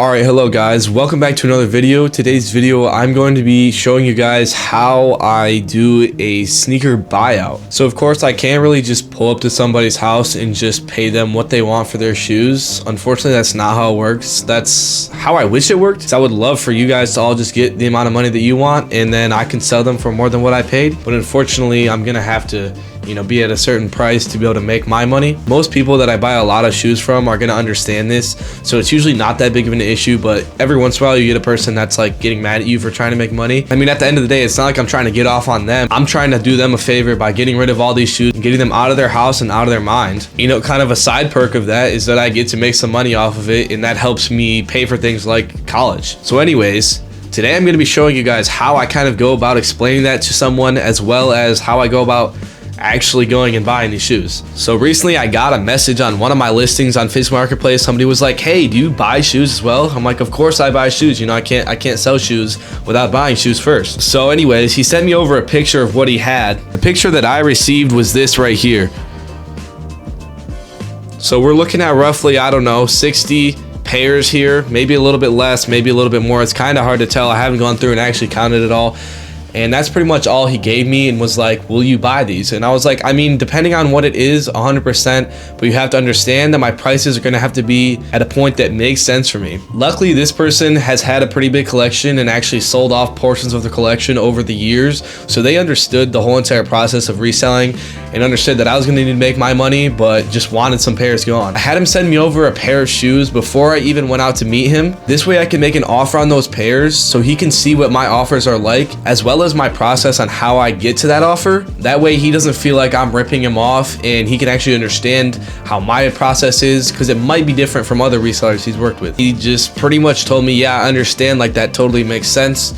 Alright, hello guys, welcome back to another video. Today's video I'm going to be showing you guys how I do a sneaker buyout. So of course I can't really just pull up to somebody's house and just pay them what they want for their shoes. Unfortunately, that's not how it works. That's how I wish it worked. So I would love for you guys to all just get the amount of money that you want and then I can sell them for more than what I paid. But unfortunately, I'm gonna have to be at a certain price to be able to make my money. Most people that I buy a lot of shoes from are going to understand this, so it's usually not that big of an issue, but every once in a while you get a person that's like getting mad at you for trying to make money. I mean, at the end of the day, it's not like I'm trying to get off on them. I'm trying to do them a favor by getting rid of all these shoes and getting them out of their house and out of their mind. Kind of a side perk of that is that I get to make some money off of it, and that helps me pay for things like college. So anyways, today I'm going to be showing you guys how I kind of go about explaining that to someone, as well as how I go about actually going and buying these shoes. So recently I got a message on one of my listings on Facebook Marketplace. Somebody was like, hey, do you buy shoes as well? I'm like, of course I buy shoes. I can't sell shoes without buying shoes first. So anyways, he sent me over a picture of what he had. The picture that I received was this right here. So we're looking at roughly, I don't know, 60 pairs here, maybe a little bit less, maybe a little bit more. It's kind of hard to tell. I haven't gone through and actually counted it all. And that's pretty much all he gave me, and was like, will you buy these? And I was like, I mean, depending on what it is, 100%, but you have to understand that my prices are going to have to be at a point that makes sense for me. Luckily, this person has had a pretty big collection and actually sold off portions of the collection over the years, so they understood the whole entire process of reselling and understood that I was going to need to make my money, but just wanted some pairs gone. I had him send me over a pair of shoes before I even went out to meet him. This way I can make an offer on those pairs so he can see what my offers are like, as well as my process on how I get to that offer. That way he doesn't feel like I'm ripping him off, and he can actually understand how my process is, because it might be different from other resellers he's worked with. He just pretty much told me, yeah, I understand, like that totally makes sense,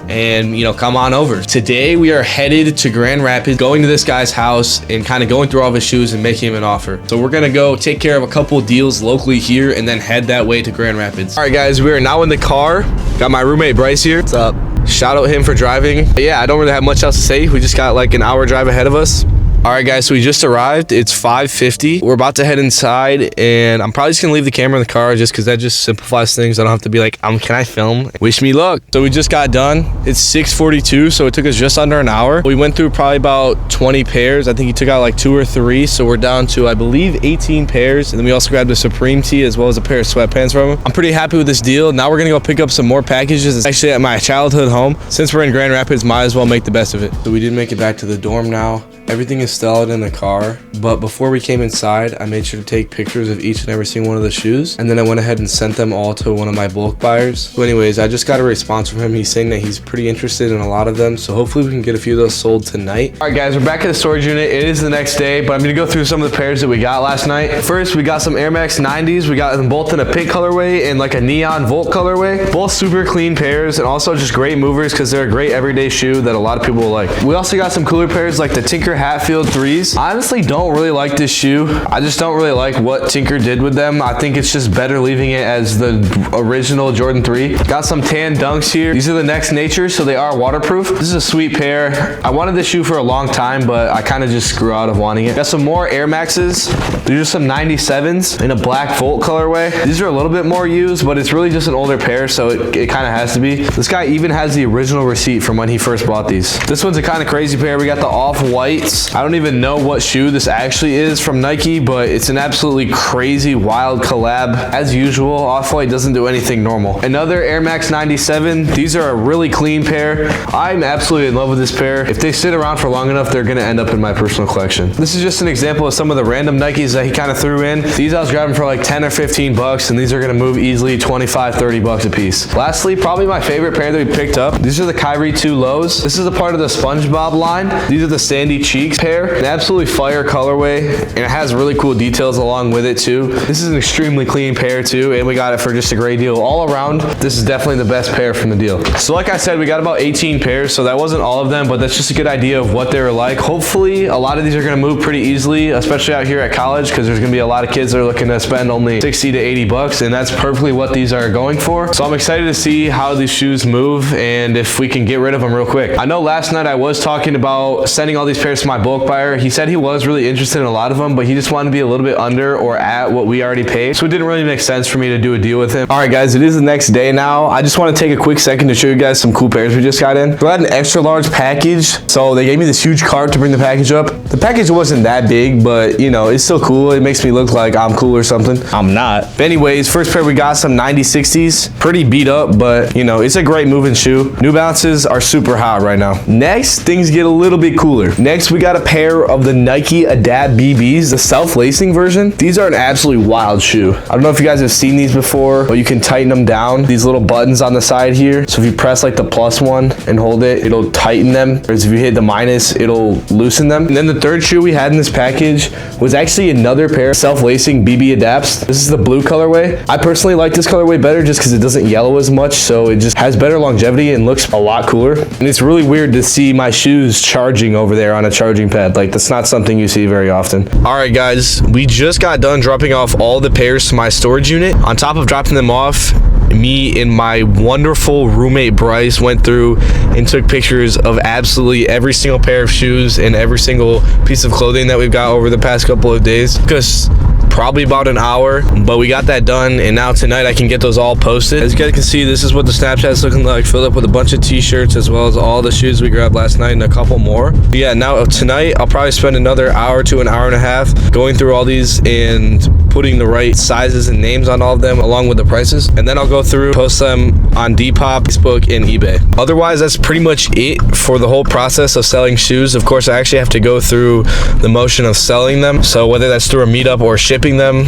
and come on over. Today we are headed to Grand Rapids, going to this guy's house and kind of going through all of his shoes and making him an offer. So we're gonna go take care of a couple deals locally here and then head that way to Grand Rapids. All right guys, we are now in the car. Got my roommate Bryce here. What's up? Shout out him for driving. But yeah, I don't really have much else to say. We just got like an hour drive ahead of us. All right guys, so we just arrived. It's 5:50. We're about to head inside, and I'm probably just gonna leave the camera in the car just because that just simplifies things. I don't have to be like, can I film? Wish me luck. So we just got done. It's 6:42, so it took us just under an hour. We went through probably about 20 pairs. I think he took out like 2 or 3, so we're down to, I believe, 18 pairs. And then we also grabbed a Supreme tee as well as a pair of sweatpants from him. I'm pretty happy with this deal. Now we're gonna go pick up some more packages. It's actually at my childhood home. Since we're in Grand Rapids, might as well make the best of it. So we did make it back to the dorm now. Everything is installed in the car, but before we came inside, I made sure to take pictures of each and every single one of the shoes, and then I went ahead and sent them all to one of my bulk buyers. So anyways, I just got a response from him. He's saying that he's pretty interested in a lot of them, so hopefully we can get a few of those sold tonight. All right guys, we're back at the storage unit. It is the next day, but I'm gonna go through some of the pairs that we got last night. First, we got some Air Max 90s. We got them both in a pink colorway and like a neon Volt colorway. Both super clean pairs, and also just great movers because they're a great everyday shoe that a lot of people will like. We also got some cooler pairs like the Tinker Hatfield 3s. I honestly don't really like this shoe. I just don't really like what Tinker did with them. I think it's just better leaving it as the original Jordan 3. Got some tan Dunks here. These are the Next Nature, so they are waterproof. This is a sweet pair. I wanted this shoe for a long time, but I kind of just grew out of wanting it. Got some more Air Maxes. These are some 97s in a black Volt colorway. These are a little bit more used, but it's really just an older pair, so it kind of has to be. This guy even has the original receipt from when he first bought these. This one's a kind of crazy pair. We got the Off-Whites. I don't even know what shoe this actually is from Nike, but it's an absolutely crazy wild collab. As usual, Off-White doesn't do anything normal. Another Air Max 97. These are a really clean pair. I'm absolutely in love with this pair. If they sit around for long enough, they're gonna end up in my personal collection. This is just an example of some of the random Nikes that he kind of threw in. These I was grabbing for like 10 or 15 bucks, and these are gonna move easily 25, 30 bucks a piece. Lastly, probably my favorite pair that we picked up. These are the Kyrie 2 lows. This is a part of the SpongeBob line. These are the Sandy Cheeks pair. An absolutely fire colorway, and it has really cool details along with it too. This is an extremely clean pair too, and we got it for just a great deal all around. This is definitely the best pair from the deal. So like I said, we got about 18 pairs, so that wasn't all of them, but that's just a good idea of what they were like. Hopefully a lot of these are going to move pretty easily, especially out here at college, because there's going to be a lot of kids that are looking to spend only 60 to 80 bucks, and that's perfectly what these are going for. So I'm excited to see how these shoes move and if we can get rid of them real quick. I know last night I was talking about sending all these pairs to my bulk buyer. He said he was really interested in a lot of them, but he just wanted to be a little bit under or at what we already paid. So it didn't really make sense for me to do a deal with him. All right, guys, it is the next day now. I just want to take a quick second to show you guys some cool pairs we just got in. So I had an extra large package. So they gave me this huge cart to bring the package up. The package wasn't that big, but you know, it's still cool. It makes me look like I'm cool or something. I'm not. But anyways, first pair we got some 9060s. Pretty beat up, but you know, it's a great moving shoe. New Balances are super hot right now. Next, things get a little bit cooler. Next, we got a pair of the Nike Adapt BBs, the self-lacing version. These are an absolutely wild shoe. I don't know if you guys have seen these before, but you can tighten them down. These little buttons on the side here. So if you press like the plus one and hold it, it'll tighten them. Whereas if you hit the minus, it'll loosen them. And then the third shoe we had in this package was actually another pair of self-lacing BB Adapts. This is the blue colorway. I personally like this colorway better just because it doesn't yellow as much, so it just has better longevity and looks a lot cooler. And it's really weird to see my shoes charging over there on a charging pad. Like, that's not something you see very often. All right, guys, we just got done dropping off all the pairs to my storage unit. On top of dropping them off, me and my wonderful roommate Bryce went through and took pictures of absolutely every single pair of shoes and every single piece of clothing that we've got over the past couple of days. Because probably about an hour, but we got that done, and now tonight I can get those all posted. As you guys can see, this is what the Snapchat's looking like, filled up with a bunch of t-shirts as well as all the shoes we grabbed last night and a couple more. But yeah, now tonight I'll probably spend another hour to an hour and a half going through all these and putting the right sizes and names on all of them along with the prices, and then I'll go through, post them on Depop, Facebook, and eBay. Otherwise, that's pretty much it for the whole process of selling shoes. Of course, I actually have to go through the motion of selling them, so whether that's through a meetup or shipping them,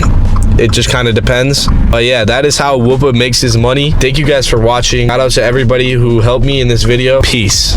it just kind of depends. But yeah, that is how Whoopa makes his money. Thank you guys for watching. Shout out to everybody who helped me in this video. Peace.